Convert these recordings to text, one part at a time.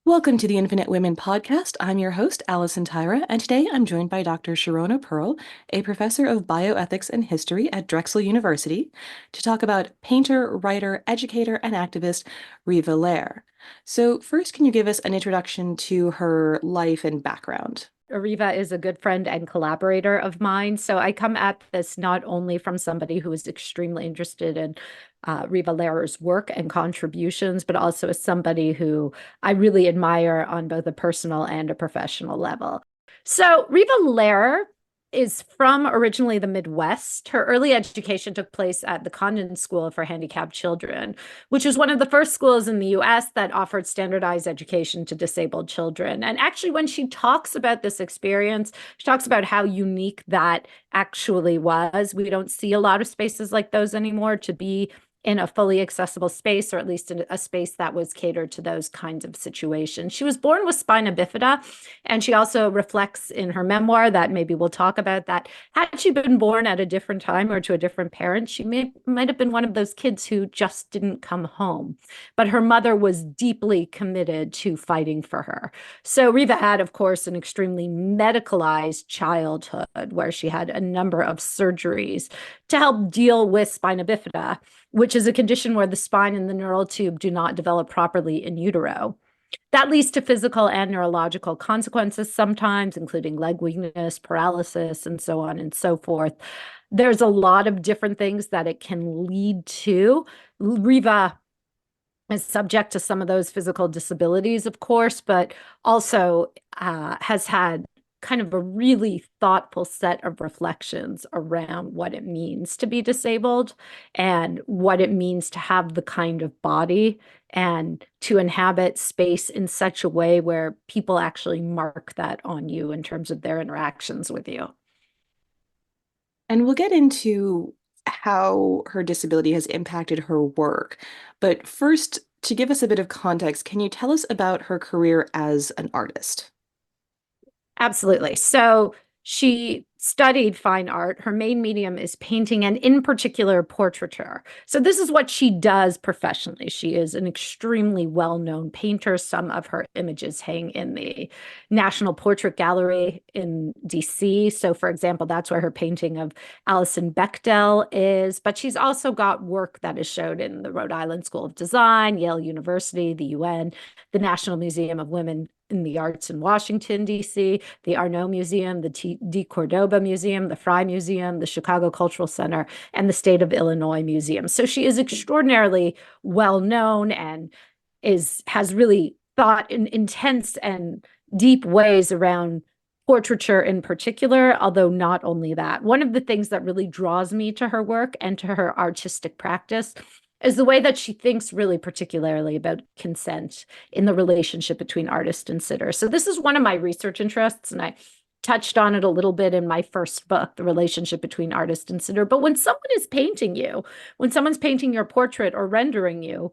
Welcome to the Infinite Women podcast. I'm your host, Allison Tyra, and today I'm joined by Dr. Sharrona Pearl, a professor of bioethics and history at Drexel University, to talk about painter, writer, educator, and activist Riva Lehrer. So, first, can you give us an introduction to her life and background? Riva is a good friend and collaborator of mine. So I come at this not only from somebody who is extremely interested in Riva Lehrer's work and contributions, but also as somebody who I really admire on both a personal and a professional level. So Riva Lehrer is from originally the Midwest. Her early education took place at the Condon School for Handicapped Children, which was one of the first schools in the US that offered standardized education to disabled children. And actually, when she talks about this experience, she talks about how unique that actually was. We don't see a lot of spaces like those anymore to be in a fully accessible space, or at least in a space that was catered to those kinds of situations. She was born with spina bifida, and she also reflects in her memoir that maybe we'll talk about that. Had she been born at a different time or to a different parent, she might have been one of those kids who just didn't come home. But her mother was deeply committed to fighting for her. So Riva had, of course, an extremely medicalized childhood where she had a number of surgeries to help deal with spina bifida, which is a condition where the spine and the neural tube do not develop properly in utero. That leads to physical and neurological consequences sometimes, including leg weakness, paralysis, and so on and so forth. There's a lot of different things that it can lead to. Riva is subject to some of those physical disabilities, of course, but also has had kind of a really thoughtful set of reflections around what it means to be disabled and what it means to have the kind of body and to inhabit space in such a way where people actually mark that on you in terms of their interactions with you. And we'll get into how her disability has impacted her work. But first, to give us a bit of context, can you tell us about her career as an artist? Absolutely. So she studied fine art. Her main medium is painting and, in particular, portraiture. So, this is what she does professionally. She is an extremely well known painter. Some of her images hang in the National Portrait Gallery in DC. So, for example, that's where her painting of Alison Bechdel is. But she's also got work that is showed in the Rhode Island School of Design, Yale University, the UN, the National Museum of Women in the Arts in Washington, D.C., the Arnault Museum, the D. Cordoba Museum, the Frye Museum, the Chicago Cultural Center, and the State of Illinois Museum. So she is extraordinarily well known and has really thought in intense and deep ways around portraiture in particular, although not only that. One of the things that really draws me to her work and to her artistic practice is the way that she thinks really particularly about consent in the relationship between artist and sitter. So this is one of my research interests, and I touched on it a little bit in my first book, the relationship between artist and sitter. But when someone is painting you, when someone's painting your portrait or rendering you,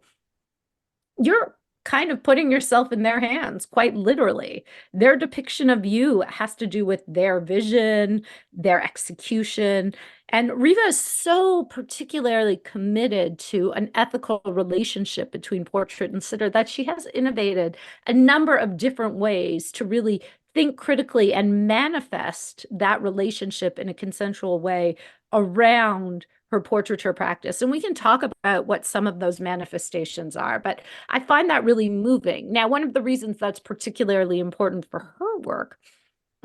you're kind of putting yourself in their hands, quite literally. Their depiction of you has to do with their vision, their execution. And Riva is so particularly committed to an ethical relationship between portrait and sitter that she has innovated a number of different ways to really think critically and manifest that relationship in a consensual way around her portraiture practice. And we can talk about what some of those manifestations are, but I find that really moving. Now, one of the reasons that's particularly important for her work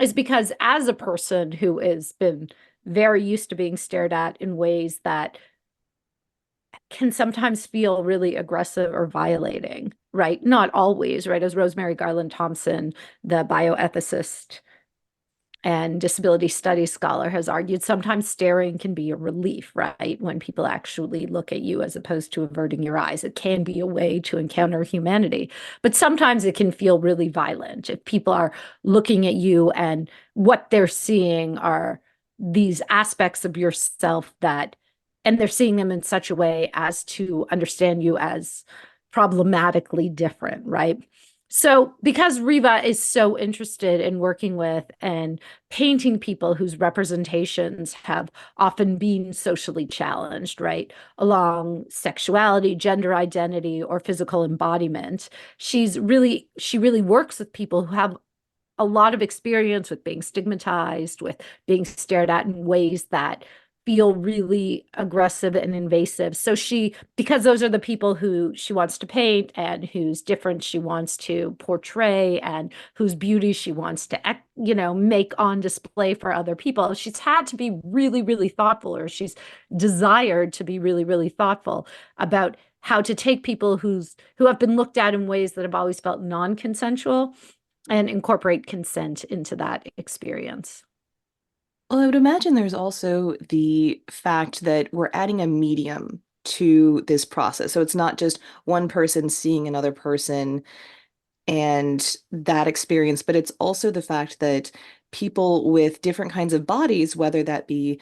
is because as a person who has been very used to being stared at in ways that can sometimes feel really aggressive or violating, right? Not always, right? As Rosemary Garland Thompson, the bioethicist and disability studies scholar, has argued, sometimes staring can be a relief, right? When people actually look at you as opposed to averting your eyes. It can be a way to encounter humanity, but sometimes it can feel really violent if people are looking at you and what they're seeing are these aspects of yourself and they're seeing them in such a way as to understand you as problematically different, right? So, because Riva is so interested in working with and painting people whose representations have often been socially challenged, right, along sexuality, gender identity, or physical embodiment, she really works with people who have a lot of experience with being stigmatized, with being stared at in ways that feel really aggressive and invasive. So because those are the people who she wants to paint and whose difference she wants to portray and whose beauty she wants to, make on display for other people, she's had to be really, really thoughtful, or she's desired to be really, really thoughtful about how to take people who have been looked at in ways that have always felt non-consensual and incorporate consent into that experience. Well, I would imagine there's also the fact that we're adding a medium to this process. So it's not just one person seeing another person and that experience, but it's also the fact that people with different kinds of bodies, whether that be,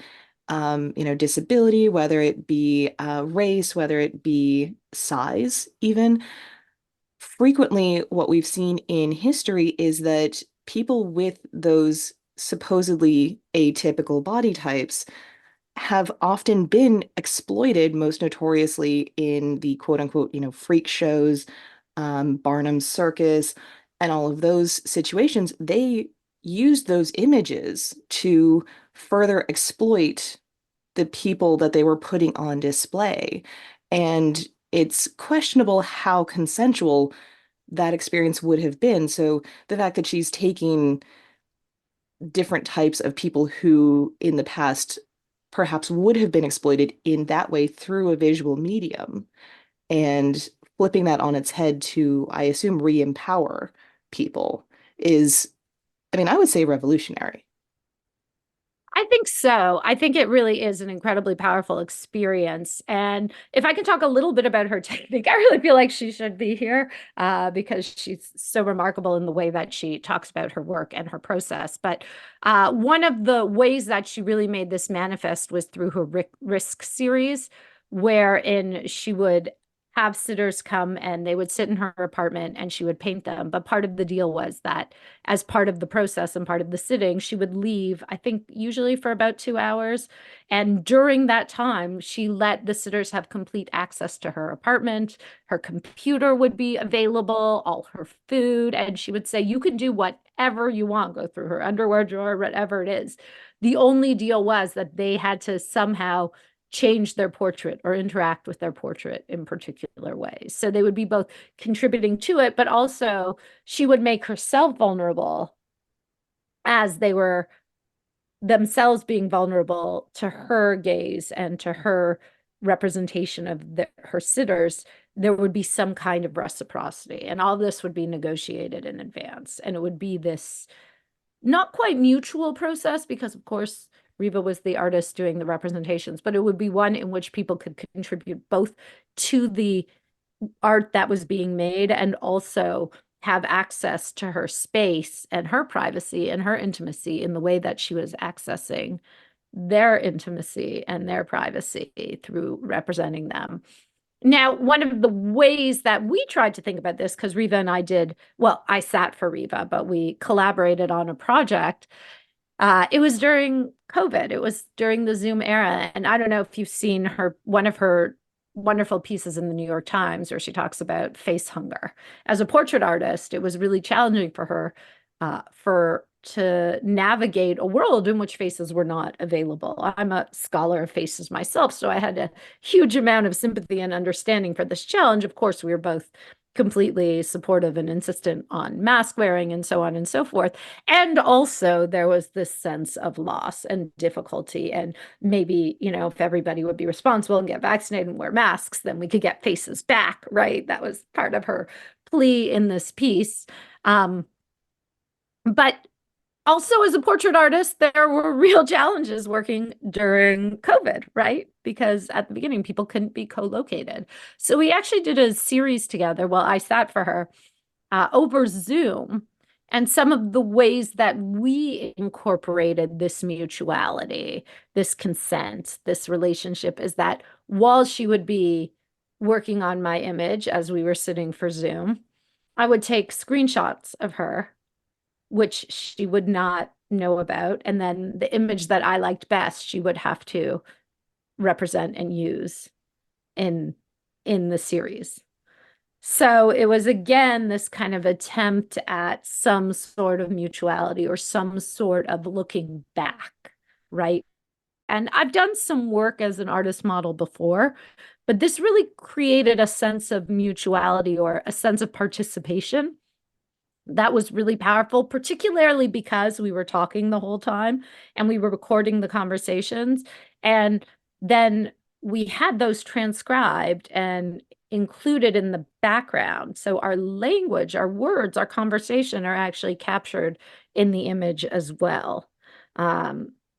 disability, whether it be race, whether it be size, even, frequently what we've seen in history is that people with those supposedly atypical body types have often been exploited, most notoriously in the quote unquote, freak shows, Barnum's Circus, and all of those situations. They used those images to further exploit the people that they were putting on display. And it's questionable how consensual that experience would have been. So the fact that she's taking different types of people who in the past perhaps would have been exploited in that way through a visual medium and flipping that on its head to, I assume, re-empower people is, I mean, I would say revolutionary. I think so. I think it really is an incredibly powerful experience. And if I could talk a little bit about her technique, I really feel like she should be here because she's so remarkable in the way that she talks about her work and her process. But one of the ways that she really made this manifest was through her Risk series, wherein she would have sitters come and they would sit in her apartment and she would paint them. But part of the deal was that as part of the process and part of the sitting, she would leave, I think, usually for about 2 hours. And during that time, she let the sitters have complete access to her apartment. Her computer would be available, all her food. And she would say, you can do whatever you want, go through her underwear drawer, whatever it is. The only deal was that they had to somehow change their portrait or interact with their portrait in particular ways. So they would be both contributing to it, but also she would make herself vulnerable as they were themselves being vulnerable to her gaze and to her representation of her sitters. There would be some kind of reciprocity, and all this would be negotiated in advance. And it would be this not quite mutual process because, of course, Riva was the artist doing the representations, but it would be one in which people could contribute both to the art that was being made and also have access to her space and her privacy and her intimacy in the way that she was accessing their intimacy and their privacy through representing them. Now, one of the ways that we tried to think about this, because Riva and I did, well, I sat for Riva, but we collaborated on a project. It was during COVID. It was during the Zoom era. And I don't know if you've seen one of her wonderful pieces in the New York Times where she talks about face hunger. As a portrait artist, it was really challenging for her to navigate a world in which faces were not available. I'm a scholar of faces myself, so I had a huge amount of sympathy and understanding for this challenge. Of course, we were both completely supportive and insistent on mask wearing and so on and so forth. And also there was this sense of loss and difficulty. And maybe, if everybody would be responsible and get vaccinated and wear masks, then we could get faces back, right? That was part of her plea in this piece. But also, as a portrait artist, there were real challenges working during COVID, right? Because at the beginning, people couldn't be co-located. So we actually did a series together while I sat for her over Zoom. And some of the ways that we incorporated this mutuality, this consent, this relationship is that while she would be working on my image as we were sitting for Zoom, I would take screenshots of her, which she would not know about. And then the image that I liked best, she would have to represent and use in the series. So it was again this kind of attempt at some sort of mutuality or some sort of looking back, right? And I've done some work as an artist model before, but this really created a sense of mutuality or a sense of participation that was really powerful, particularly because we were talking the whole time and we were recording the conversations. And then we had those transcribed and included in the background. So our language, our words, our conversation are actually captured in the image as well.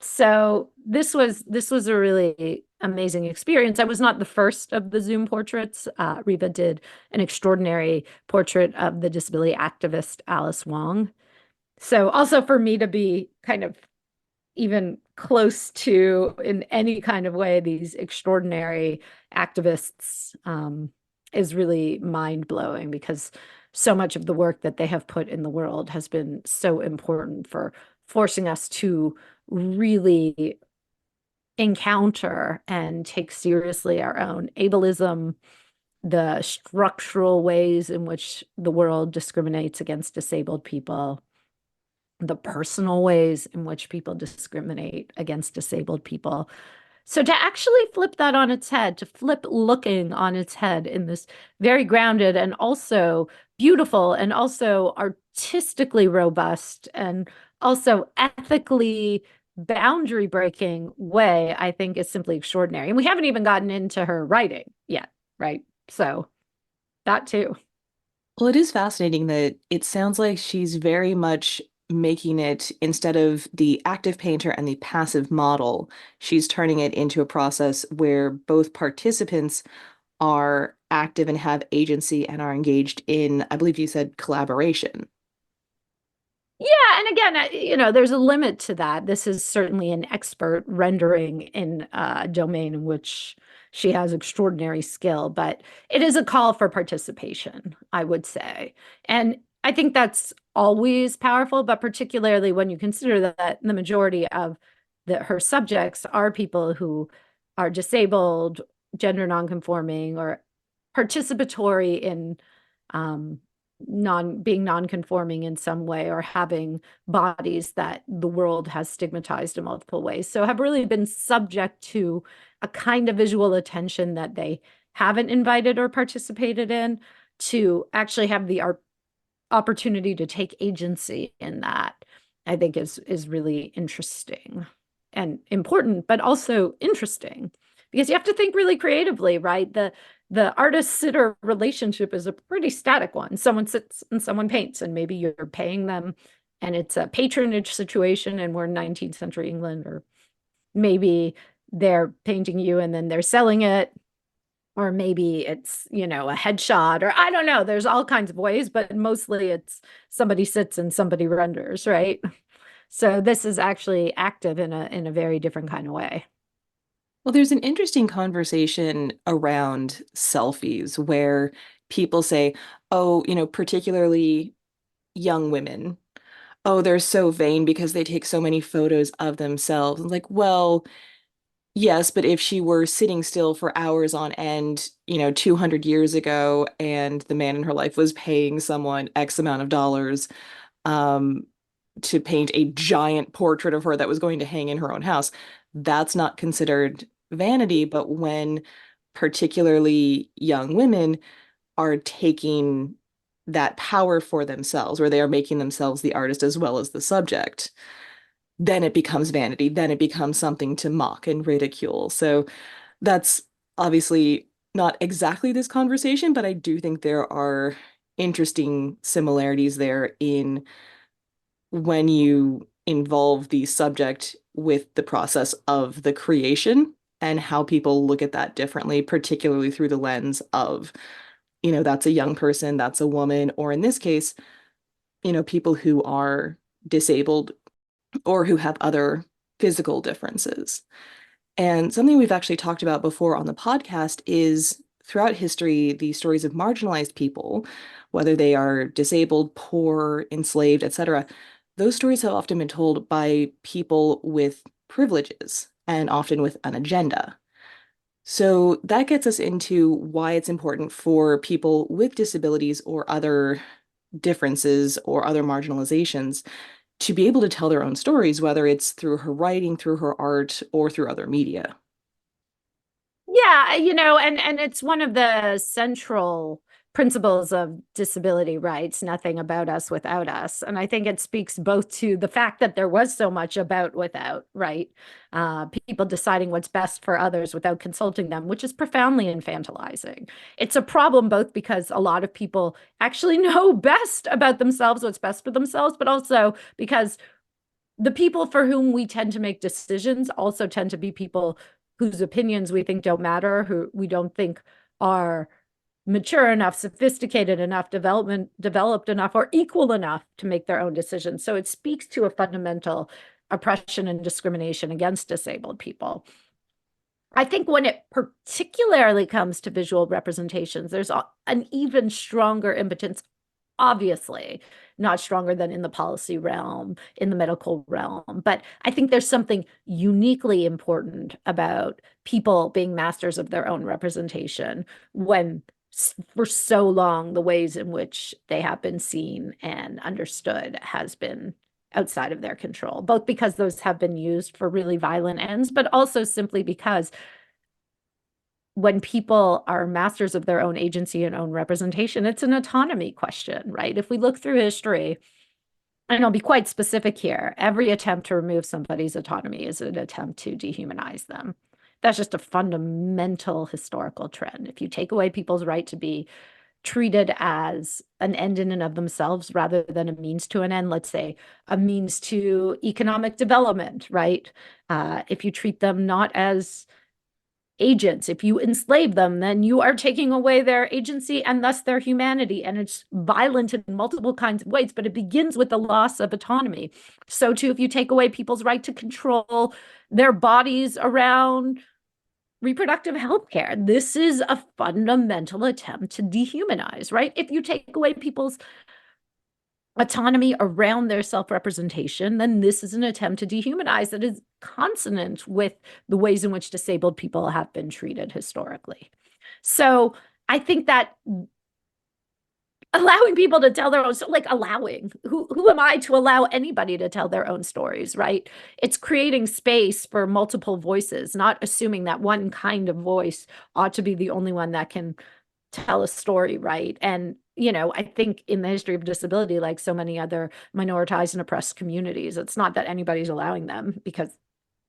So this was a really amazing experience. I was not the first of the Zoom portraits. Riva did an extraordinary portrait of the disability activist Alice Wong. So also for me to be kind of even close to in any kind of way these extraordinary activists is really mind-blowing because so much of the work that they have put in the world has been so important for forcing us to really encounter and take seriously our own ableism, the structural ways in which the world discriminates against disabled people, the personal ways in which people discriminate against disabled people. So to actually flip that on its head, to flip looking on its head in this very grounded and also beautiful and also artistically robust and also ethically boundary breaking way, I think is simply extraordinary. And we haven't even gotten into her writing yet, right? So that too. Well, it is fascinating that it sounds like she's very much making it, instead of the active painter and the passive model, she's turning it into a process where both participants are active and have agency and are engaged in, I believe you said, collaboration. Yeah, and again, there's a limit to that. This is certainly an expert rendering in a domain in which she has extraordinary skill, but it is a call for participation, I would say. And I think that's always powerful, but particularly when you consider that the majority of her subjects are people who are disabled, gender nonconforming, or participatory in um, non-conforming in some way or having bodies that the world has stigmatized in multiple ways. So have really been subject to a kind of visual attention that they haven't invited or participated in, to actually have the opportunity to take agency in that, I think is really interesting and important, but also interesting because you have to think really creatively, right? The artist-sitter relationship is a pretty static one. Someone sits and someone paints, and maybe you're paying them, and it's a patronage situation, and we're in 19th century England, or maybe they're painting you and then they're selling it, or maybe it's, a headshot, or I don't know. There's all kinds of ways, but mostly it's somebody sits and somebody renders, right? So this is actually active in a very different kind of way. Well, there's an interesting conversation around selfies where people say, oh, particularly young women, oh, they're so vain because they take so many photos of themselves. And like, well, yes, but if she were sitting still for hours on end, 200 years ago, and the man in her life was paying someone X amount of dollars, um, to paint a giant portrait of her that was going to hang in her own house, that's not considered vanity. But when particularly young women are taking that power for themselves, where they are making themselves the artist as well as the subject, then it becomes vanity. Then it becomes something to mock and ridicule. So that's obviously not exactly this conversation, but I do think there are interesting similarities there in when you involve the subject with the process of the creation and how people look at that differently, particularly through the lens of, that's a young person, that's a woman, or in this case, people who are disabled or who have other physical differences. And something we've actually talked about before on the podcast is throughout history, the stories of marginalized people, whether they are disabled, poor, enslaved, etc., those stories have often been told by people with privileges and often with an agenda. So that gets us into why it's important for people with disabilities or other differences or other marginalizations to be able to tell their own stories, whether it's through her writing, through her art, or through other media. Yeah, and it's one of the central principles of disability rights, nothing about us without us. And I think it speaks both to the fact that there was so much about without, right? People deciding what's best for others without consulting them, which is profoundly infantilizing. It's a problem both because a lot of people actually know best about themselves, what's best for themselves, but also because the people for whom we tend to make decisions also tend to be people whose opinions we think don't matter, who we don't think are mature enough, sophisticated enough, developed enough, or equal enough to make their own decisions. So it speaks to a fundamental oppression and discrimination against disabled people. I think when it particularly comes to visual representations, there's an even stronger impotence, obviously not stronger than in the policy realm, in the medical realm. But I think there's something uniquely important about people being masters of their own representation when for so long the ways in which they have been seen and understood has been outside of their control, both because those have been used for really violent ends, but also simply because when people are masters of their own agency and own representation, it's an autonomy question, right? If we look through history, and I'll be quite specific here, every attempt to remove somebody's autonomy is an attempt to dehumanize them. That's just a fundamental historical trend. If you take away people's right to be treated as an end in and of themselves rather than a means to an end, let's say a means to economic development, right? If you treat them not as agents. If you enslave them, then you are taking away their agency and thus their humanity. And it's violent in multiple kinds of ways, but it begins with the loss of autonomy. So, too, if you take away people's right to control their bodies around reproductive health care, this is a fundamental attempt to dehumanize, right? If you take away people's autonomy around their self-representation, then this is an attempt to dehumanize that is consonant with the ways in which disabled people have been treated historically. So I think that allowing people to tell their own, so like allowing, who am I to allow anybody to tell their own stories, right? It's creating space for multiple voices, not assuming that one kind of voice ought to be the only one that can tell a story, right? And I think in the history of disability, like so many other minoritized and oppressed communities, it's not that anybody's allowing them because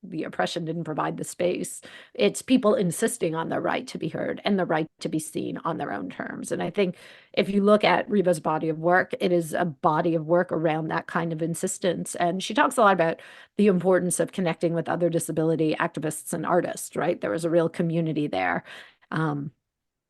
the oppression didn't provide the space. It's people insisting on the right to be heard and the right to be seen on their own terms. And I think if you look at Riva's body of work, it is a body of work around that kind of insistence. And she talks a lot about the importance of connecting with other disability activists and artists, right? There was a real community there.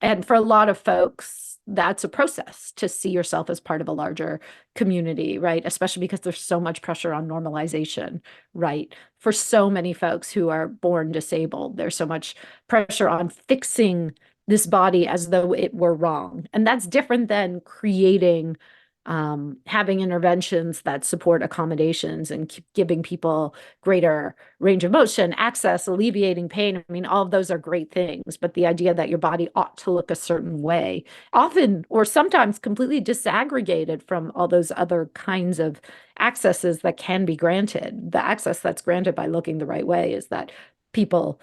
And for a lot of folks, that's a process to see yourself as part of a larger community, right? Especially because there's so much pressure on normalization, right? For so many folks who are born disabled, there's so much pressure on fixing this body as though it were wrong. And that's different than creating having interventions that support accommodations and giving people greater range of motion, access, alleviating pain. I mean, all of those are great things, but the idea that your body ought to look a certain way, often or sometimes completely disaggregated from all those other kinds of accesses that can be granted. The access that's granted by looking the right way is that people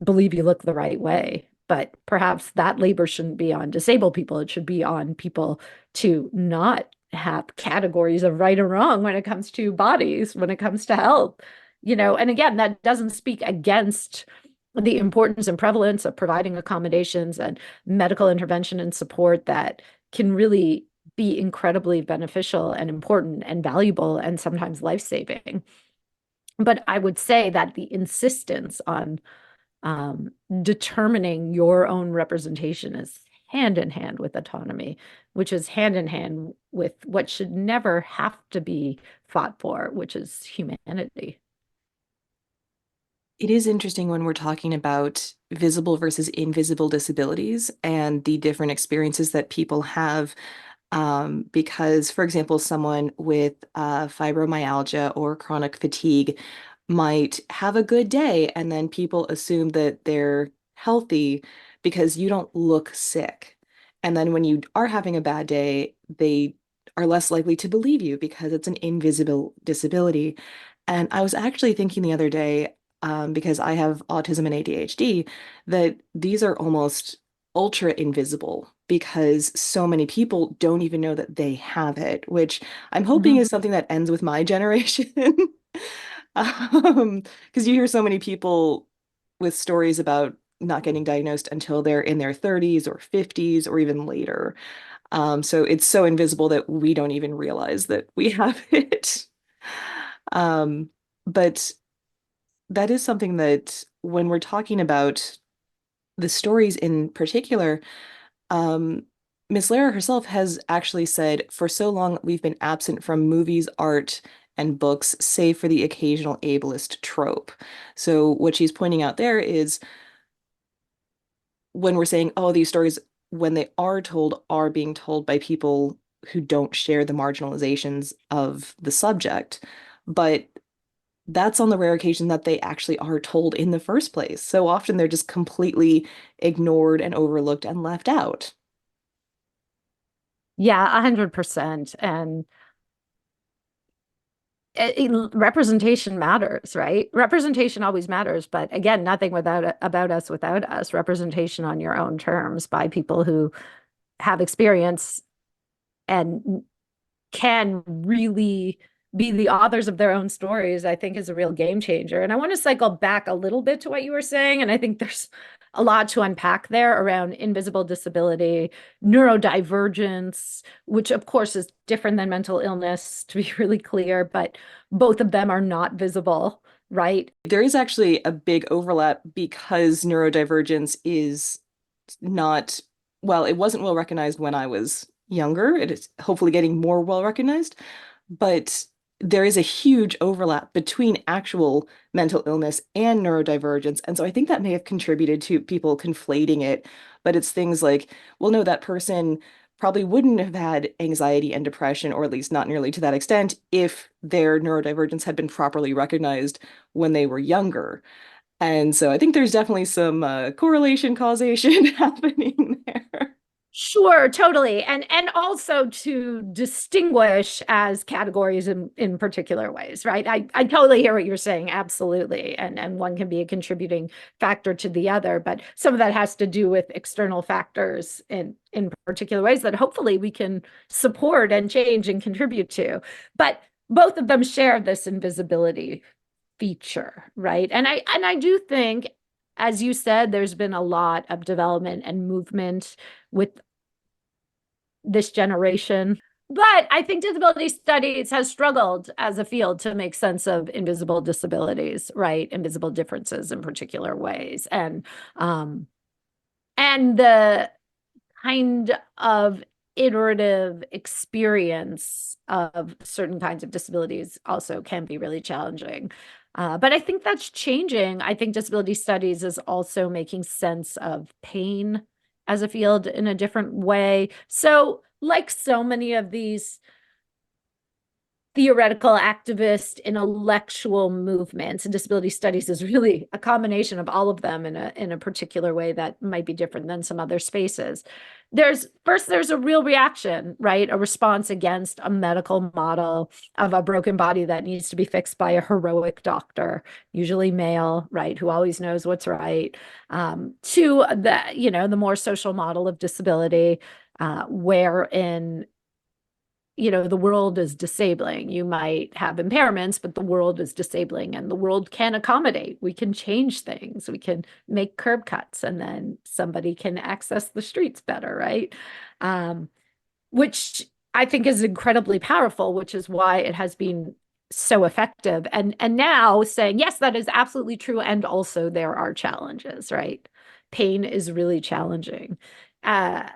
believe you look the right way. But perhaps that labor shouldn't be on disabled people. It should be on people to not have categories of right or wrong when it comes to bodies, when it comes to health. And again, that doesn't speak against the importance and prevalence of providing accommodations and medical intervention and support that can really be incredibly beneficial and important and valuable and sometimes life-saving. But I would say that the insistence on determining your own representation is hand in hand with autonomy, which is hand in hand with what should never have to be fought for, which is humanity. It is interesting when we're talking about visible versus invisible disabilities and the different experiences that people have. Because, for example, someone with fibromyalgia or chronic fatigue might have a good day, and then people assume that they're healthy because you don't look sick. And then when you are having a bad day, they are less likely to believe you because it's an invisible disability. And I was actually thinking the other day, because I have autism and ADHD, that these are almost ultra invisible because so many people don't even know that they have it, which I'm hoping Mhm. is something that ends with my generation. Because you hear so many people with stories about not getting diagnosed until they're in their 30s or 50s or even later. So it's so invisible that we don't even realize that we have it. Um, but that is something that when we're talking about the stories in particular, um, Ms. Lehrer herself has actually said, for so long we've been absent from movies, art, and books, save for the occasional ableist trope. So what she's pointing out there is when we're saying, oh, these stories, when they are being told by people who don't share the marginalizations of the subject. But that's on the rare occasion that they actually are told in the first place. So often they're just completely ignored and overlooked and left out. Yeah, 100%. And representation matters, right? Representation always matters, but again, nothing without about us without us. Representation on your own terms by people who have experience and can really be the authors of their own stories, I think is a real game changer. And I want to cycle back a little bit to what you were saying. And I think there's a lot to unpack there around invisible disability, neurodivergence, which of course is different than mental illness, to be really clear, but both of them are not visible, right? There is actually a big overlap because neurodivergence is not, well, it wasn't well recognized when I was younger. It is hopefully getting more well recognized, but there is a huge overlap between actual mental illness and neurodivergence. And so I think that may have contributed to people conflating it. But it's things like, well, no, that person probably wouldn't have had anxiety and depression, or at least not nearly to that extent, if their neurodivergence had been properly recognized when they were younger. And so I think there's definitely some correlation causation happening there. Sure, totally. And also to distinguish as categories in particular ways, right? I totally hear what you're saying, absolutely. And one can be a contributing factor to the other, but some of that has to do with external factors in particular ways that hopefully we can support and change and contribute to. But both of them share this invisibility feature, right? And I do think, as you said, there's been a lot of development and movement with this generation. But I think disability studies has struggled as a field to make sense of invisible disabilities, right? Invisible differences in particular ways. And the kind of iterative experience of certain kinds of disabilities also can be really challenging. But I think that's changing. I think disability studies is also making sense of pain as a field in a different way. So, like so many of these theoretical activist intellectual movements, and disability studies is really a combination of all of them in a particular way that might be different than some other spaces. There's a real reaction, right? A response against a medical model of a broken body that needs to be fixed by a heroic doctor, usually male, right, who always knows what's right, to the more social model of disability, wherein the world is disabling. You might have impairments, but the world is disabling and the world can accommodate. We can change things. We can make curb cuts and then somebody can access the streets better, right? Which I think is incredibly powerful, which is why it has been so effective. And now saying, yes, that is absolutely true. And also there are challenges, right? Pain is really challenging. Uh,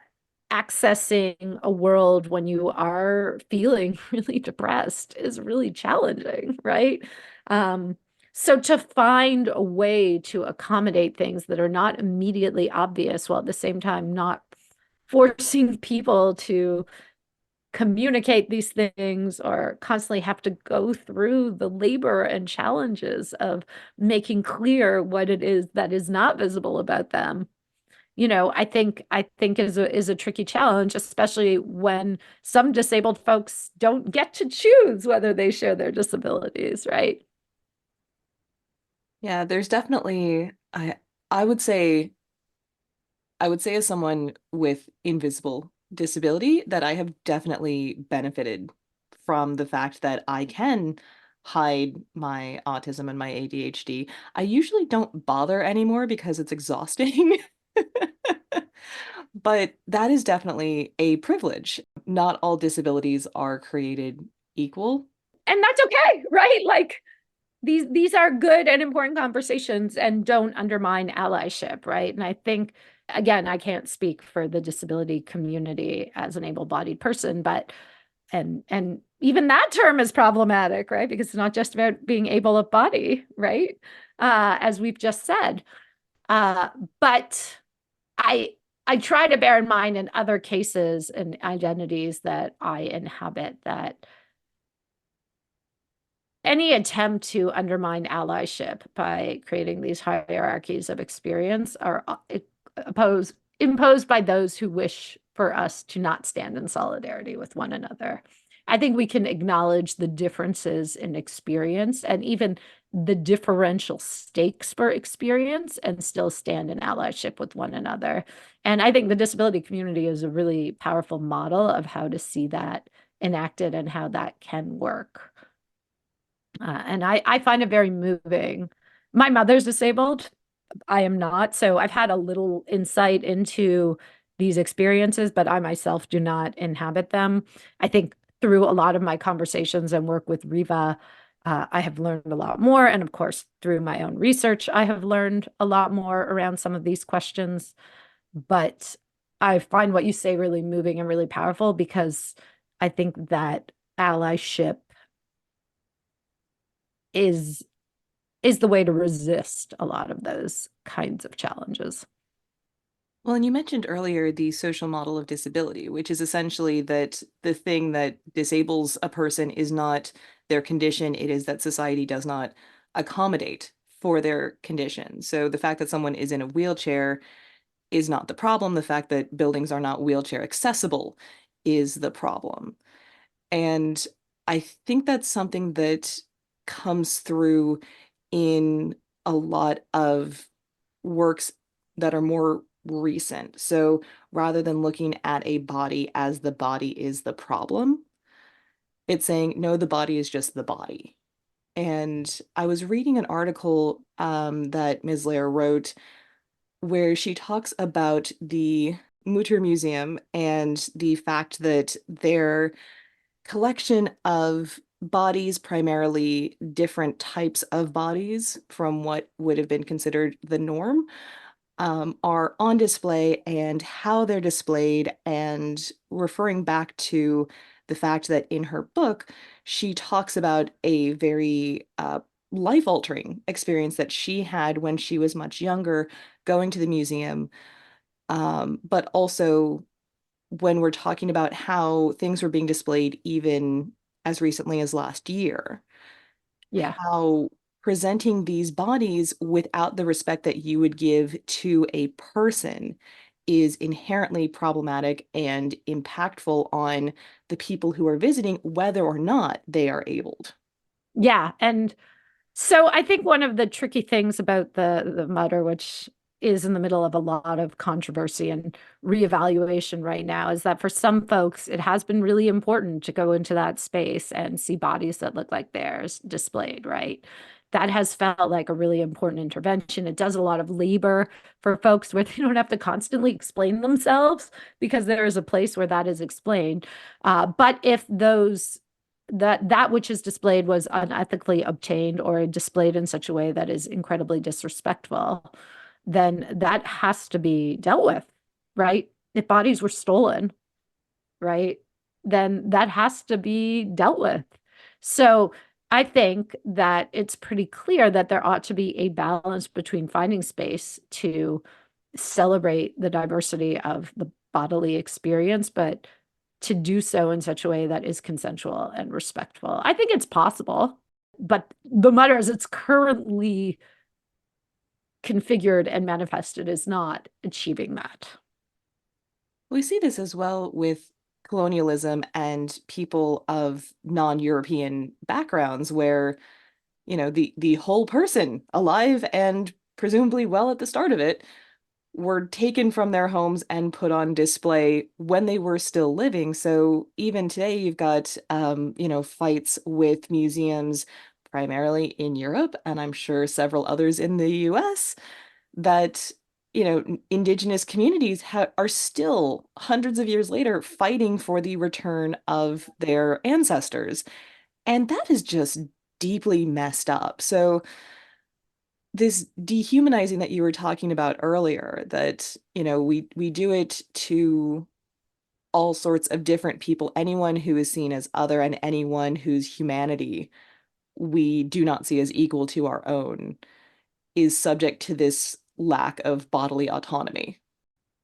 Accessing a world when you are feeling really depressed is really challenging, right? Um, So to find a way to accommodate things that are not immediately obvious while at the same time not forcing people to communicate these things or constantly have to go through the labor and challenges of making clear what it is that is not visible about them. I think is a tricky challenge, especially when some disabled folks don't get to choose whether they share their disabilities, right? Yeah, there's definitely I would say I would say as someone with invisible disability that I have definitely benefited from the fact that I can hide my autism and my ADHD. I usually don't bother anymore because it's exhausting. But that is definitely a privilege. Not all disabilities are created equal. And that's okay, right? Like these are good and important conversations and don't undermine allyship, right? And I think again, I can't speak for the disability community as an able-bodied person, but and even that term is problematic, right? Because it's not just about being able of body, right? As we've just said. Uh, but I I try to bear in mind in other cases and identities that I inhabit that any attempt to undermine allyship by creating these hierarchies of experience are imposed by those who wish for us to not stand in solidarity with one another. I think we can acknowledge the differences in experience and even the differential stakes for experience and still stand in allyship with one another. And I think the disability community is a really powerful model of how to see that enacted and how that can work. And I find it very moving. My mother's disabled. I am not. So I've had a little insight into these experiences, but I myself do not inhabit them. I think through a lot of my conversations and work with Riva, I have learned a lot more. And of course, through my own research, I have learned a lot more around some of these questions. But I find what you say really moving and really powerful because I think that allyship is is the way to resist a lot of those kinds of challenges. Well, and you mentioned earlier the social model of disability, which is essentially that the thing that disables a person is not their condition, it is that society does not accommodate for their condition. So the fact that someone is in a wheelchair is not the problem. The fact that buildings are not wheelchair accessible is the problem. And I think that's something that comes through in a lot of works that are more recent. So rather than looking at a body as the body is the problem, it's saying, no, the body is just the body. And I was reading an article that Ms. Lehrer wrote where she talks about the Mutter Museum and the fact that their collection of bodies, primarily different types of bodies from what would have been considered the norm, are on display and how they're displayed, and referring back to the fact that in her book, she talks about a very life-altering experience that she had when she was much younger, going to the museum, but also when we're talking about how things were being displayed even as recently as last year, Yeah. how presenting these bodies without the respect that you would give to a person is inherently problematic and impactful on the people who are visiting, whether or not they are abled. Yeah. And so I think one of the tricky things about the Mutter, which is in the middle of a lot of controversy and reevaluation right now, is that for some folks, it has been really important to go into that space and see bodies that look like theirs displayed, right? That has felt like a really important intervention. It does a lot of labor for folks where they don't have to constantly explain themselves because there is a place where that is explained. But if that which is displayed was unethically obtained or displayed in such a way that is incredibly disrespectful, then that has to be dealt with, right? If bodies were stolen, right, then that has to be dealt with. So I think that it's pretty clear that there ought to be a balance between finding space to celebrate the diversity of the bodily experience, but to do so in such a way that is consensual and respectful. I think it's possible, but the matter as it's currently configured and manifested is not achieving that. We see this as well with colonialism and people of non-European backgrounds where, the whole person, alive and presumably well at the start of it, were taken from their homes and put on display when they were still living. So even today, you've got, fights with museums, primarily in Europe, and I'm sure several others in the US, that, indigenous communities are still hundreds of years later fighting for the return of their ancestors. And that is just deeply messed up. So this dehumanizing that you were talking about earlier, that, we do it to all sorts of different people, anyone who is seen as other and anyone whose humanity we do not see as equal to our own, is subject to this lack of bodily autonomy.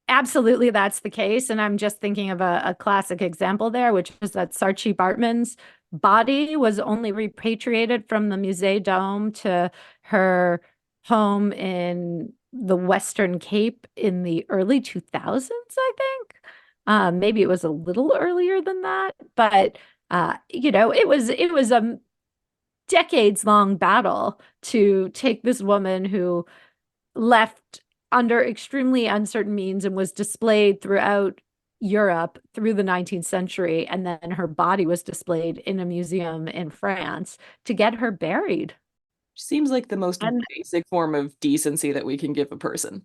Absolutely, that's the case. And I'm just thinking of a classic example there, which is that Saartjie Baartman's body was only repatriated from the Musée Dome to her home in the Western Cape in the early 2000s, I think. Maybe it was a little earlier than that, but it was a decades long battle to take this woman who left under extremely uncertain means and was displayed throughout Europe through the 19th century. And then her body was displayed in a museum in France to get her buried. Seems like the most And basic form of decency that we can give a person.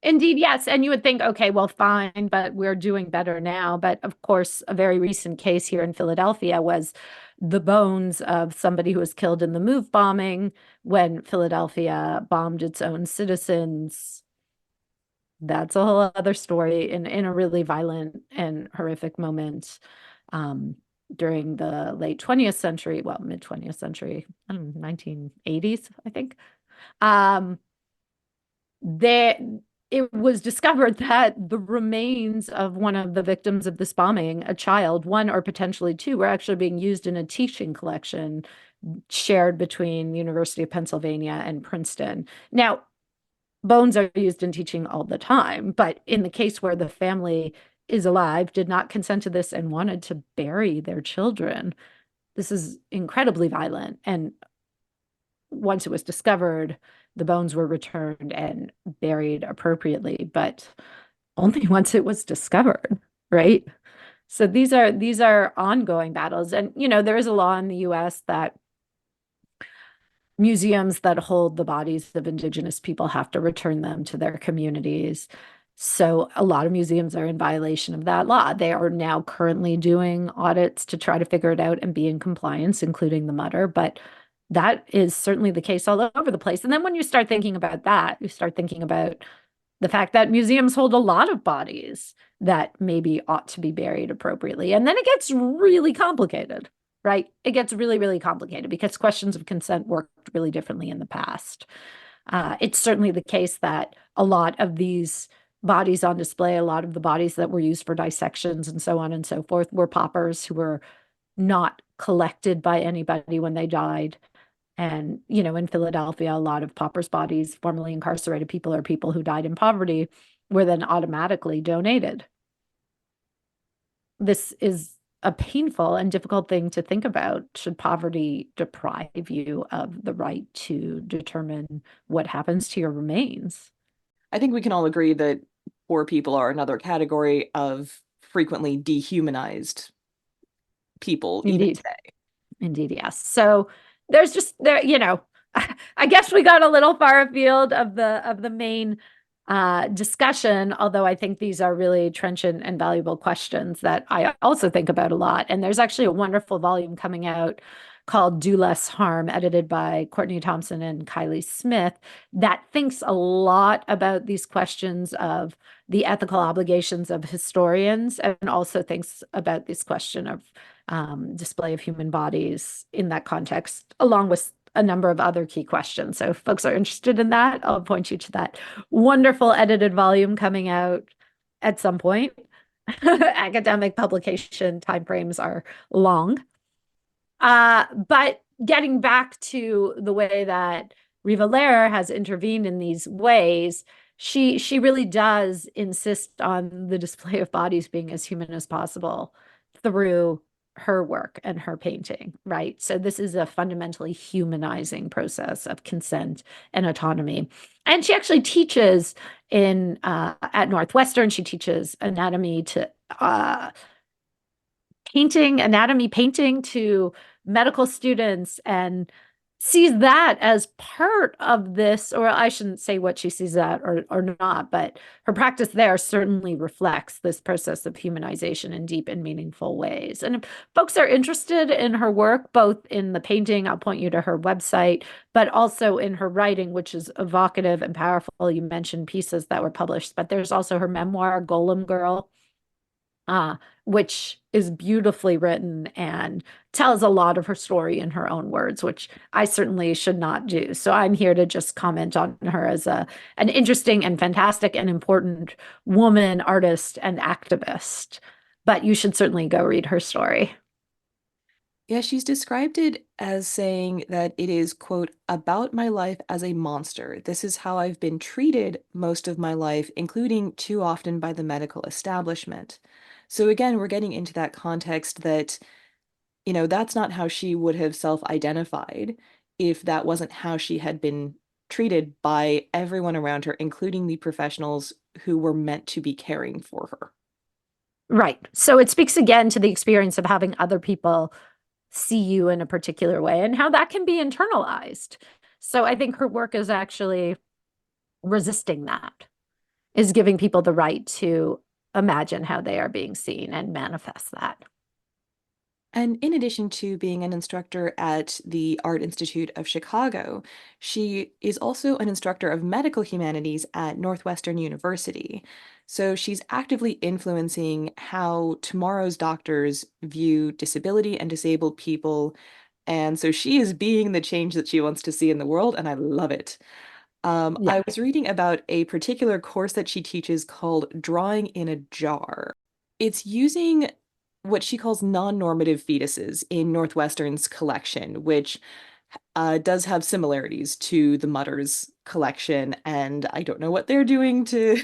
indeed, yes. And you would think, okay, well, fine, but we're doing better now. But of course, a very recent case here in Philadelphia was the bones of somebody who was killed in the move bombing when Philadelphia bombed its own citizens. That's a whole other story in a really violent and horrific moment during the late 20th century, well, mid 20th century, I don't know, 1980s, I think. Um, there it was discovered that the remains of one of the victims of this bombing, a child, one or potentially two, were actually being used in a teaching collection shared between University of Pennsylvania and Princeton. Now, bones are used in teaching all the time, but in the case where the family is alive, did not consent to this and wanted to bury their children, this is incredibly violent. And once it was discovered, the bones were returned and buried appropriately, but only once it was discovered, right? So these are ongoing battles. And there is a law in the US that museums that hold the bodies of Indigenous people have to return them to their communities. So a lot of museums are in violation of that law. They are now currently doing audits to try to figure it out and be in compliance, including the Mutter. But that is certainly the case all over the place. And then when you start thinking about that, you start thinking about the fact that museums hold a lot of bodies that maybe ought to be buried appropriately. And then it gets really complicated, right? It gets really, really complicated because questions of consent worked really differently in the past. It's certainly the case that a lot of these bodies on display, a lot of the bodies that were used for dissections and so on and so forth, were paupers who were not collected by anybody when they died. And, in Philadelphia, a lot of paupers' bodies, formerly incarcerated people, or people who died in poverty, were then automatically donated. This is a painful and difficult thing to think about. Should poverty deprive you of the right to determine what happens to your remains? I think we can all agree that poor people are another category of frequently dehumanized people, even Indeed. today. Indeed, yes. So there's just there, I guess we got a little far afield of the main discussion, although I think these are really trenchant and valuable questions that I also think about a lot. And there's actually a wonderful volume coming out called Do Less Harm, edited by Courtney Thompson and Kylie Smith, that thinks a lot about these questions of the ethical obligations of historians, and also thinks about this question of display of human bodies in that context, along with a number of other key questions. So if folks are interested in that, I'll point you to that wonderful edited volume coming out at some point. Academic publication timeframes are long. But getting back to the way that Riva Lehrer has intervened in these ways, she really does insist on the display of bodies being as human as possible through her work and her painting, right? So this is a fundamentally humanizing process of consent and autonomy. And she actually teaches in at Northwestern. She teaches anatomy to anatomy painting to medical students, and sees that as part of this, or I shouldn't say what she sees that or not, but her practice there certainly reflects this process of humanization in deep and meaningful ways. And if folks are interested in her work, both in the painting, I'll point you to her website, but also in her writing, which is evocative and powerful. You mentioned pieces that were published, but there's also her memoir, Golem Girl, which is beautifully written and tells a lot of her story in her own words, which I certainly should not do. So I'm here to just comment on her as an interesting and fantastic and important woman, artist, and activist. But you should certainly go read her story. Yeah, she's described it as saying that it is, quote, about my life as a monster. This is how I've been treated most of my life, including too often by the medical establishment. So again, we're getting into that context that, that's not how she would have self-identified if that wasn't how she had been treated by everyone around her, including the professionals who were meant to be caring for her. Right. So it speaks again to the experience of having other people see you in a particular way and how that can be internalized. So I think her work is actually resisting that, is giving people the right to imagine how they are being seen and manifest that. And in addition to being an instructor at the Art Institute of Chicago, she is also an instructor of medical humanities at Northwestern University. So she's actively influencing how tomorrow's doctors view disability and disabled people. And so she is being the change that she wants to see in the world, and I love it. Yeah. I was reading about a particular course that she teaches called Drawing in a Jar. It's using what she calls non-normative fetuses in Northwestern's collection, which does have similarities to the Mutter's collection, and I don't know what they're doing to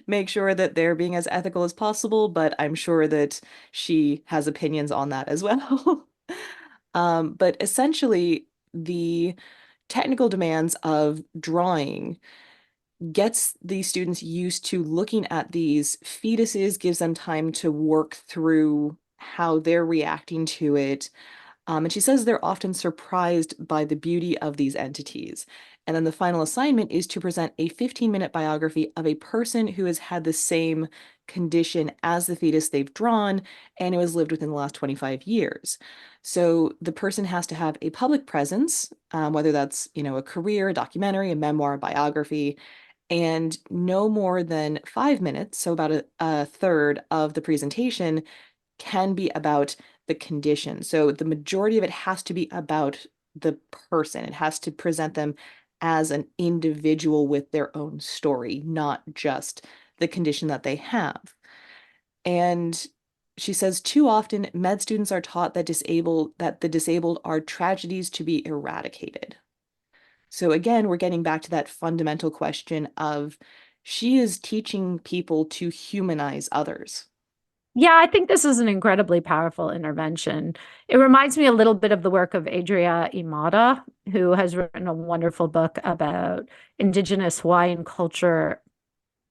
make sure that they're being as ethical as possible, but I'm sure that she has opinions on that as well. But essentially, the technical demands of drawing gets these students used to looking at these fetuses, gives them time to work through how they're reacting to it. And she says they're often surprised by the beauty of these entities. And then the final assignment is to present a 15-minute biography of a person who has had the same condition as the fetus they've drawn and who has lived within the last 25 years. So the person has to have a public presence, whether that's, a career, a documentary, a memoir, a biography, and no more than 5 minutes, so about a third of the presentation, can be about the condition. So the majority of it has to be about the person. It has to present them as an individual with their own story, not just the condition that they have. And she says too often med students are taught that the disabled are tragedies to be eradicated. So again, we're getting back to that fundamental question of she is teaching people to humanize others. Yeah, I think this is an incredibly powerful intervention. It reminds me a little bit of the work of Adria Imada, who has written a wonderful book about Indigenous Hawaiian culture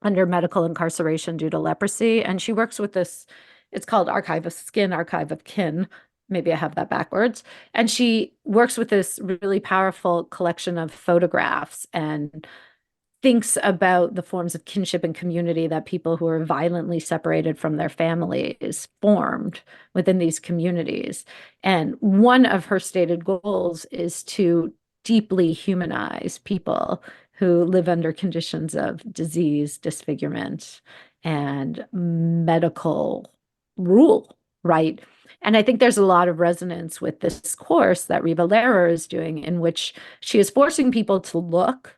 under medical incarceration due to leprosy. And she works with this, it's called Archive of Skin, Archive of Kin. Maybe I have that backwards. And she works with this really powerful collection of photographs and thinks about the forms of kinship and community that people who are violently separated from their families formed within these communities. And one of her stated goals is to deeply humanize people who live under conditions of disease, disfigurement, and medical rule, right? And I think there's a lot of resonance with this course that Riva Lehrer is doing, in which she is forcing people to look,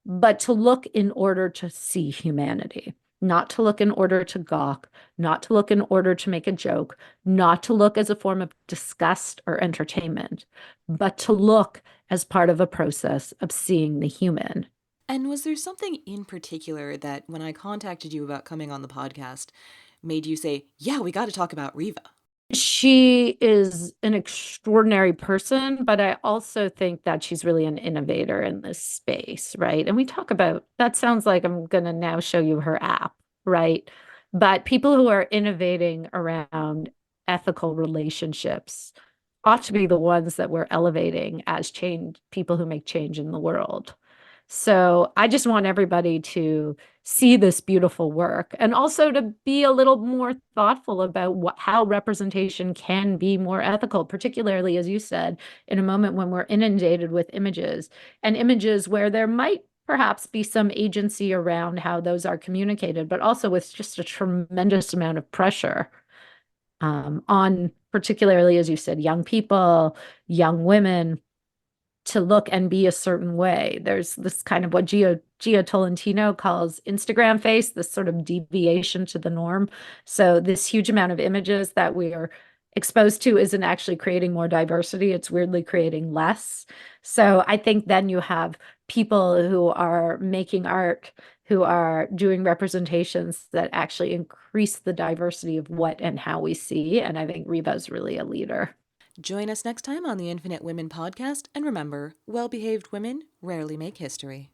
but to look in order to see humanity, not to look in order to gawk, not to look in order to make a joke, not to look as a form of disgust or entertainment, but to look as part of a process of seeing the human. And was there something in particular that when I contacted you about coming on the podcast made you say, yeah, we got to talk about Riva? She is an extraordinary person, but I also think that she's really an innovator in this space, right? And we talk about that sounds like I'm going to now show you her app, right? But people who are innovating around ethical relationships ought to be the ones that we're elevating as change people who make change in the world. So I just want everybody to see this beautiful work and also to be a little more thoughtful about how representation can be more ethical, particularly, as you said, in a moment when we're inundated with images and images where there might perhaps be some agency around how those are communicated, but also with just a tremendous amount of pressure on, particularly, as you said, young people, young women to look and be a certain way. There's this kind of what Gia Tolentino calls Instagram face, this sort of deviation to the norm. So this huge amount of images that we are exposed to isn't actually creating more diversity. It's weirdly creating less. So I think then you have people who are making art, who are doing representations that actually increase the diversity of what and how we see. And I think Riva is really a leader. Join us next time on the Infinite Women podcast, and remember, well behaved women rarely make history.